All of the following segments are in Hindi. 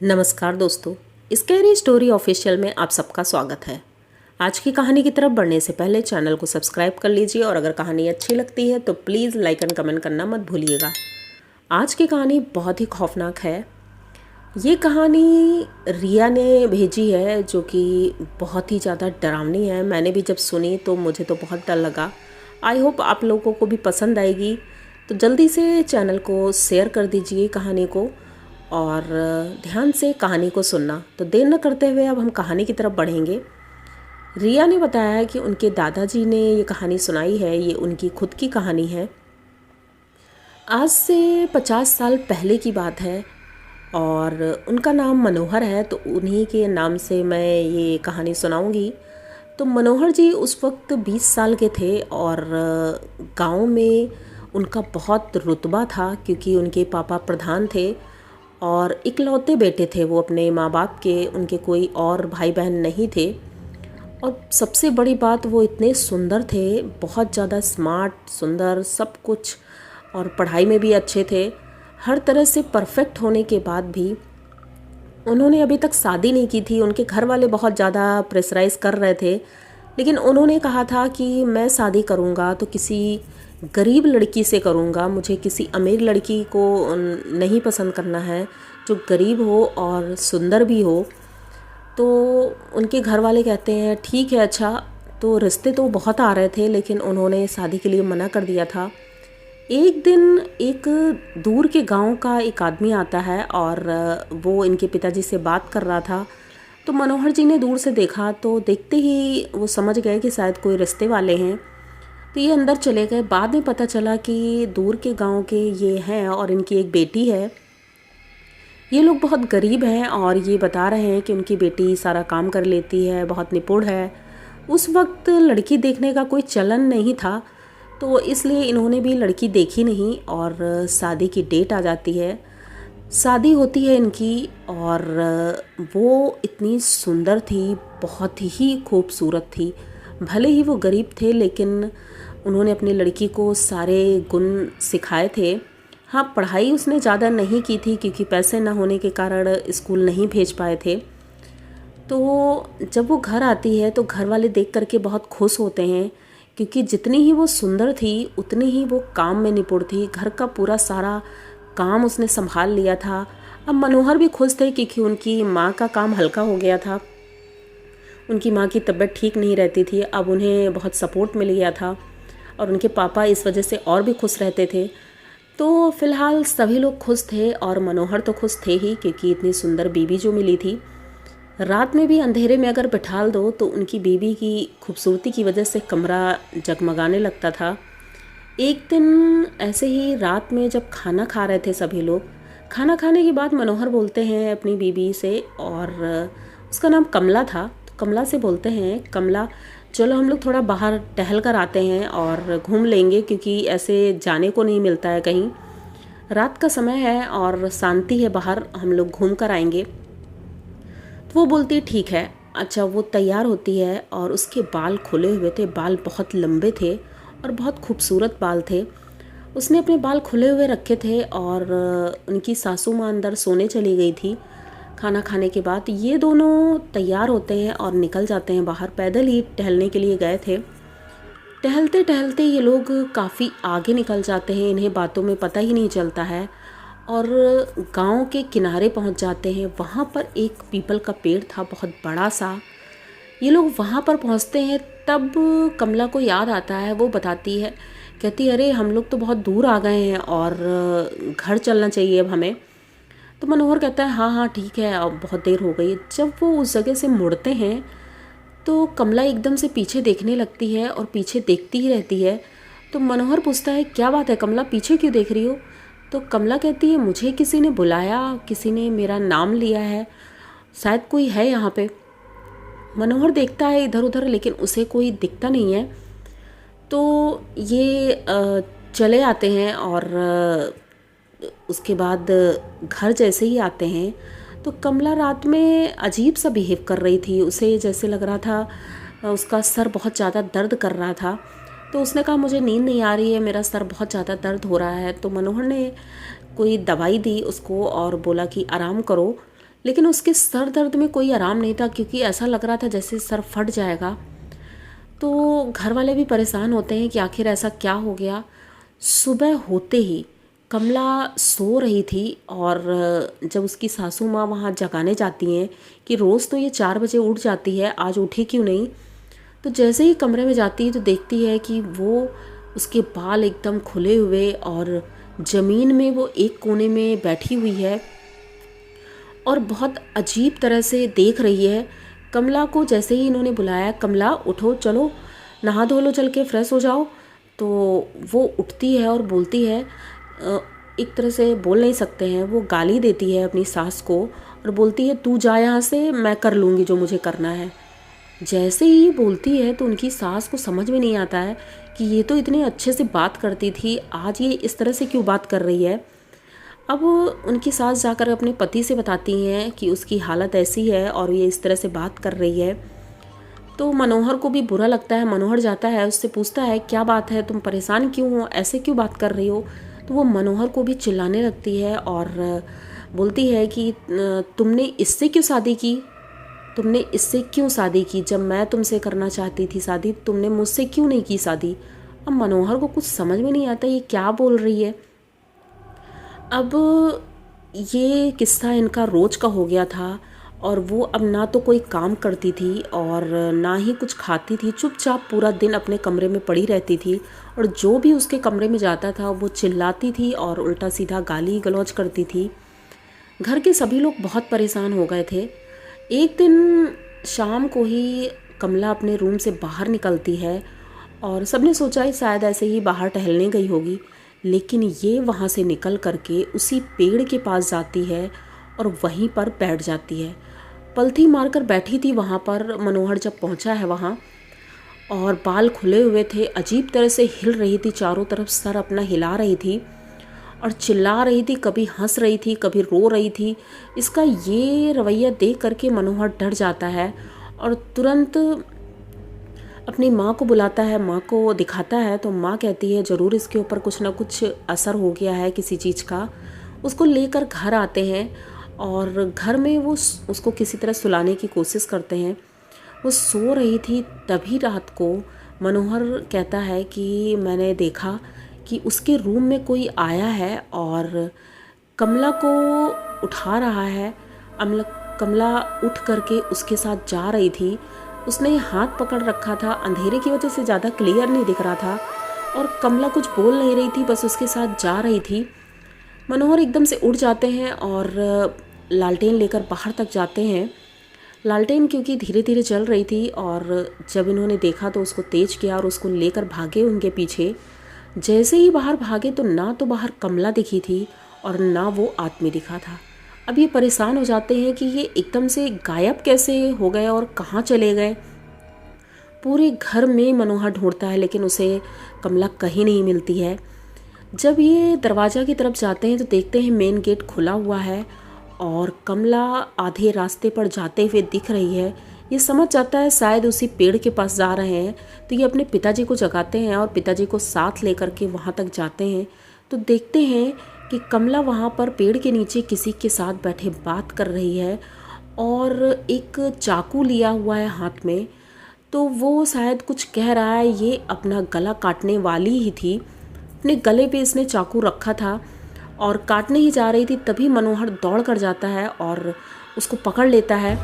नमस्कार दोस्तों, स्कैरी स्टोरी ऑफिशियल में आप सबका स्वागत है। आज की कहानी की तरफ बढ़ने से पहले चैनल को सब्सक्राइब कर लीजिए और अगर कहानी अच्छी लगती है तो प्लीज़ लाइक एंड कमेंट करना मत भूलिएगा। आज की कहानी बहुत ही खौफनाक है। ये कहानी रिया ने भेजी है जो कि बहुत ही ज़्यादा डरावनी है। मैंने भी जब सुनी तो मुझे तो बहुत डर लगा। आई होप आप लोगों को भी पसंद आएगी, तो जल्दी से चैनल को शेयर कर दीजिए कहानी को और ध्यान से कहानी को सुनना। तो देर न करते हुए अब हम कहानी की तरफ बढ़ेंगे। रिया ने बताया है कि उनके दादाजी ने ये कहानी सुनाई है। ये उनकी खुद की कहानी है। आज से 50 साल पहले की बात है और उनका नाम मनोहर है, तो उन्हीं के नाम से मैं ये कहानी सुनाऊंगी। तो मनोहर जी उस वक्त 20 साल के थे और गांव में उनका बहुत रुतबा था क्योंकि उनके पापा प्रधान थे और इकलौते बेटे थे वो अपने माँ बाप के। उनके कोई और भाई बहन नहीं थे और सबसे बड़ी बात वो इतने सुंदर थे, बहुत ज़्यादा स्मार्ट, सुंदर, सब कुछ, और पढ़ाई में भी अच्छे थे। हर तरह से परफेक्ट होने के बाद भी उन्होंने अभी तक शादी नहीं की थी। उनके घर वाले बहुत ज़्यादा प्रेशराइज़ कर रहे थे, लेकिन उन्होंने कहा था कि मैं शादी करूँगा तो किसी गरीब लड़की से करूँगा, मुझे किसी अमीर लड़की को नहीं पसंद करना है, जो गरीब हो और सुंदर भी हो। तो उनके घर वाले कहते हैं ठीक है, अच्छा। तो रिश्ते तो बहुत आ रहे थे लेकिन उन्होंने शादी के लिए मना कर दिया था। एक दिन एक दूर के गांव का एक आदमी आता है और वो इनके पिताजी से बात कर रहा था। तो मनोहर जी ने दूर से देखा तो देखते ही वो समझ गए कि शायद कोई रिश्ते वाले हैं। तो ये अंदर चले गए। बाद में पता चला कि दूर के गांव के ये हैं और इनकी एक बेटी है। ये लोग बहुत गरीब हैं और ये बता रहे हैं कि उनकी बेटी सारा काम कर लेती है, बहुत निपुण है। उस वक्त लड़की देखने का कोई चलन नहीं था, तो इसलिए इन्होंने भी लड़की देखी नहीं और शादी की डेट आ जाती है। शादी होती है इनकी और वो इतनी सुंदर थी, बहुत ही खूबसूरत थी। भले ही वो गरीब थे लेकिन उन्होंने अपनी लड़की को सारे गुण सिखाए थे। हाँ, पढ़ाई उसने ज़्यादा नहीं की थी क्योंकि पैसे ना होने के कारण स्कूल नहीं भेज पाए थे। तो जब वो घर आती है तो घर वाले देख करके बहुत खुश होते हैं क्योंकि जितनी ही वो सुंदर थी उतनी ही वो काम में निपुण थी। घर का पूरा सारा काम उसने संभाल लिया था। अब मनोहर भी खुश थे क्योंकि उनकी माँ का काम हल्का हो गया था। उनकी माँ की तबीयत ठीक नहीं रहती थी, अब उन्हें बहुत सपोर्ट मिल गया था और उनके पापा इस वजह से और भी खुश रहते थे। तो फिलहाल सभी लोग खुश थे और मनोहर तो खुश थे ही क्योंकि इतनी सुंदर बीवी जो मिली थी। रात में भी अंधेरे में अगर बिठाल दो तो उनकी बीवी की खूबसूरती की वजह से कमरा जगमगाने लगता था। एक दिन ऐसे ही रात में जब खाना खा रहे थे सभी लोग, खाना खाने के बाद मनोहर बोलते हैं अपनी बीवी से, और उसका नाम कमला था। तो कमला से बोलते हैं, कमला चलो हम लोग थोड़ा बाहर टहल कर आते हैं और घूम लेंगे क्योंकि ऐसे जाने को नहीं मिलता है कहीं। रात का समय है और शांति है बाहर, हम लोग घूम कर आएंगे। तो वो बोलती ठीक है। अच्छा, वो तैयार होती है और उसके बाल खुले हुए थे, बाल बहुत लंबे थे और बहुत खूबसूरत बाल थे। उसने अपने बाल खुले हुए रखे थे और उनकी सासू माँ अंदर सोने चली गई थी। खाना खाने के बाद ये दोनों तैयार होते हैं और निकल जाते हैं बाहर। पैदल ही टहलने के लिए गए थे। टहलते टहलते ये लोग काफ़ी आगे निकल जाते हैं, इन्हें बातों में पता ही नहीं चलता है और गांव के किनारे पहुंच जाते हैं। वहाँ पर एक पीपल का पेड़ था, बहुत बड़ा सा। ये लोग वहाँ पर पहुँचते हैं तब कमला को याद आता है। वो बताती है, कहती अरे हम लोग तो बहुत दूर आ गए हैं और घर चलना चाहिए अब हमें। तो मनोहर कहता है हाँ हाँ ठीक है, अब बहुत देर हो गई। जब वो उस जगह से मुड़ते हैं तो कमला एकदम से पीछे देखने लगती है और पीछे देखती ही रहती है। तो मनोहर पूछता है क्या बात है कमला, पीछे क्यों देख रही हो? तो कमला कहती है मुझे किसी ने बुलाया, किसी ने मेरा नाम लिया है, शायद कोई है यहाँ पे। मनोहर देखता है इधर उधर लेकिन उसे कोई दिखता नहीं है। तो ये चले आते हैं और उसके बाद घर जैसे ही आते हैं तो कमला रात में अजीब सा बिहेव कर रही थी। उसे जैसे लग रहा था उसका सर बहुत ज़्यादा दर्द कर रहा था। तो उसने कहा मुझे नींद नहीं आ रही है, मेरा सर बहुत ज़्यादा दर्द हो रहा है। तो मनोहर ने कोई दवाई दी उसको और बोला कि आराम करो। लेकिन उसके सर दर्द में कोई आराम नहीं था, क्योंकि ऐसा लग रहा था जैसे सर फट जाएगा। तो घर वाले भी परेशान होते हैं कि आखिर ऐसा क्या हो गया। सुबह होते ही कमला सो रही थी, और जब उसकी सासू माँ वहाँ जगाने जाती हैं कि रोज़ तो ये 4 बजे उठ जाती है, आज उठी क्यों नहीं, तो जैसे ही कमरे में जाती है तो देखती है कि वो उसके बाल एकदम खुले हुए और ज़मीन में वो एक कोने में बैठी हुई है और बहुत अजीब तरह से देख रही है। कमला को जैसे ही इन्होंने बुलाया, कमला उठो, चलो नहा धो लो, चल के फ्रेश हो जाओ, तो वो उठती है और बोलती है, एक तरह से बोल नहीं सकते हैं, वो गाली देती है अपनी सास को और बोलती है, तू जा यहाँ से, मैं कर लूँगी जो मुझे करना है। जैसे ही ये बोलती है तो उनकी सास को समझ में नहीं आता है कि ये तो इतने अच्छे से बात करती थी, आज ये इस तरह से क्यों बात कर रही है। अब उनकी सास जाकर अपने पति से बताती हैं कि उसकी हालत ऐसी है और ये इस तरह से बात कर रही है। तो मनोहर को भी बुरा लगता है। मनोहर जाता है, उससे पूछता है, क्या बात है, तुम परेशान क्यों हो, ऐसे क्यों बात कर रही हो। तो वो मनोहर को भी चिल्लाने लगती है और बोलती है कि तुमने इससे क्यों शादी की, तुमने इससे क्यों शादी की, जब मैं तुमसे करना चाहती थी शादी, तुमने मुझसे क्यों नहीं की शादी। अब मनोहर को कुछ समझ में नहीं आता ये क्या बोल रही है। अब ये किस्सा इनका रोज का हो गया था और वो अब ना तो कोई काम करती थी और ना ही कुछ खाती थी, चुपचाप पूरा दिन अपने कमरे में पड़ी रहती थी और जो भी उसके कमरे में जाता था वो चिल्लाती थी और उल्टा सीधा गाली गलौज करती थी। घर के सभी लोग बहुत परेशान हो गए थे। एक दिन शाम को ही कमला अपने रूम से बाहर निकलती है और सबने सोचा ही शायद ऐसे ही बाहर टहलने गई होगी, लेकिन ये वहाँ से निकल करके उसी पेड़ के पास जाती है और वहीं पर बैठ जाती है। पलथी मारकर बैठी थी वहाँ पर। मनोहर जब पहुँचा है वहाँ, और बाल खुले हुए थे, अजीब तरह से हिल रही थी, चारों तरफ सर अपना हिला रही थी और चिल्ला रही थी, कभी हंस रही थी, कभी रो रही थी। इसका ये रवैया देख करके मनोहर डर जाता है और तुरंत अपनी माँ को बुलाता है, माँ को दिखाता है। तो माँ कहती है ज़रूर इसके ऊपर कुछ ना कुछ असर हो गया है किसी चीज़ का। उसको लेकर घर आते हैं और घर में वो उसको किसी तरह सुलाने की कोशिश करते हैं। वो सो रही थी, तभी रात को मनोहर कहता है कि मैंने देखा कि उसके रूम में कोई आया है और कमला को उठा रहा है। कमला उठ करके उसके साथ जा रही थी। उसने हाथ पकड़ रखा था, अंधेरे की वजह से ज़्यादा क्लियर नहीं दिख रहा था और कमला कुछ बोल नहीं रही थी, बस उसके साथ जा रही थी। मनोहर एकदम से उठ जाते हैं और लालटेन लेकर बाहर तक जाते हैं। लालटेन क्योंकि धीरे धीरे चल रही थी और जब इन्होंने देखा तो उसको तेज किया और उसको लेकर भागे उनके पीछे। जैसे ही बाहर भागे तो ना तो बाहर कमला दिखी थी और ना वो आदमी दिखा था। अब ये परेशान हो जाते हैं कि ये एकदम से गायब कैसे हो गए और कहाँ चले गए। पूरे घर में मनोहर ढूंढता है लेकिन उसे कमला कहीं नहीं मिलती है। जब ये दरवाज़ा की तरफ जाते हैं तो देखते हैं मेन गेट खुला हुआ है और कमला आधे रास्ते पर जाते हुए दिख रही है। ये समझ जाता है शायद उसी पेड़ के पास जा रहे हैं, तो ये अपने पिताजी को जगाते हैं और पिताजी को साथ लेकर के वहाँ तक जाते हैं। तो देखते हैं कि कमला वहाँ पर पेड़ के नीचे किसी के साथ बैठे बात कर रही है और एक चाकू लिया हुआ है हाथ में। तो वो शायद कुछ कह रहा है, ये अपना गला काटने वाली ही थी। अपने गले पे इसने चाकू रखा था और काटने ही जा रही थी, तभी मनोहर दौड़ कर जाता है और उसको पकड़ लेता है।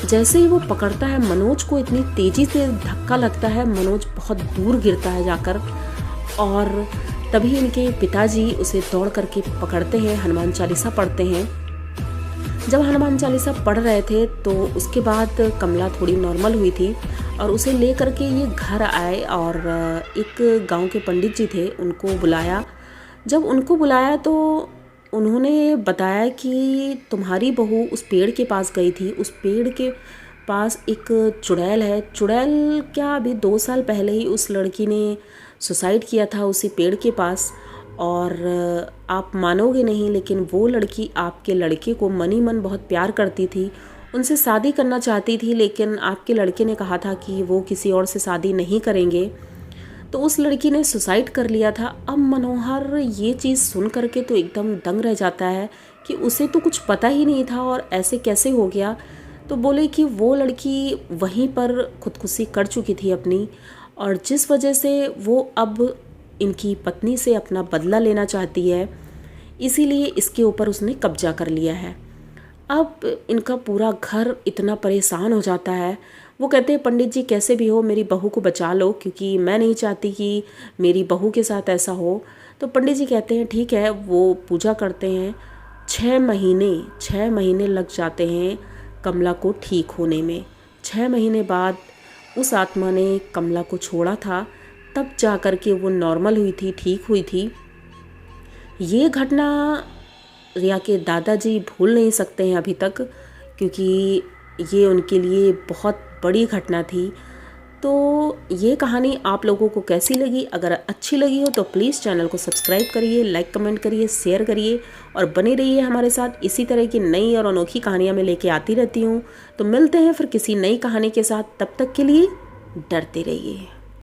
जैसे ही वो पकड़ता है, मनोज को इतनी तेज़ी से धक्का लगता है, मनोज बहुत दूर गिरता है जाकर और तभी इनके पिताजी उसे दौड़ करके पकड़ते हैं, हनुमान चालीसा पढ़ते हैं। जब हनुमान चालीसा पढ़ रहे थे तो उसके बाद कमला थोड़ी नॉर्मल हुई थी और उसे ले करके ये घर आए और एक गांव के पंडित जी थे, उनको बुलाया। जब उनको बुलाया तो उन्होंने बताया कि तुम्हारी बहू उस पेड़ के पास गई थी, उस पेड़ के पास एक चुड़ैल है। चुड़ैल क्या, अभी 2 साल पहले ही उस लड़की ने सुसाइड किया था उसी पेड़ के पास। और आप मानोगे नहीं, लेकिन वो लड़की आपके लड़के को मनी मन बहुत प्यार करती थी, उनसे शादी करना चाहती थी, लेकिन आपके लड़के ने कहा था कि वो किसी और से शादी नहीं करेंगे, तो उस लड़की ने सुसाइड कर लिया था। अब मनोहर ये चीज़ सुन करके तो एकदम दंग रह जाता है कि उसे तो कुछ पता ही नहीं था और ऐसे कैसे हो गया। तो बोले कि वो लड़की वहीं पर खुदकुशी कर चुकी थी अपनी, और जिस वजह से वो अब इनकी पत्नी से अपना बदला लेना चाहती है, इसीलिए इसके ऊपर उसने कब्जा कर लिया है। अब इनका पूरा घर इतना परेशान हो जाता है। वो कहते हैं पंडित जी कैसे भी हो मेरी बहू को बचा लो, क्योंकि मैं नहीं चाहती कि मेरी बहू के साथ ऐसा हो। तो पंडित जी कहते हैं ठीक है। वो पूजा करते हैं। 6 महीने लग जाते हैं कमला को ठीक होने में। 6 महीने बाद उस आत्मा ने कमला को छोड़ा था, तब जा कर के वो नॉर्मल हुई थी, ठीक हुई थी। ये घटना रिया के दादाजी भूल नहीं सकते हैं अभी तक, क्योंकि ये उनके लिए बहुत बड़ी घटना थी। तो ये कहानी आप लोगों को कैसी लगी? अगर अच्छी लगी हो तो प्लीज़ चैनल को सब्सक्राइब करिए, लाइक कमेंट करिए, शेयर करिए और बने रहिए हमारे साथ। इसी तरह की नई और अनोखी कहानियाँ मैं लेके आती रहती हूँ। तो मिलते हैं फिर किसी नई कहानी के साथ, तब तक के लिए डरते रहिए।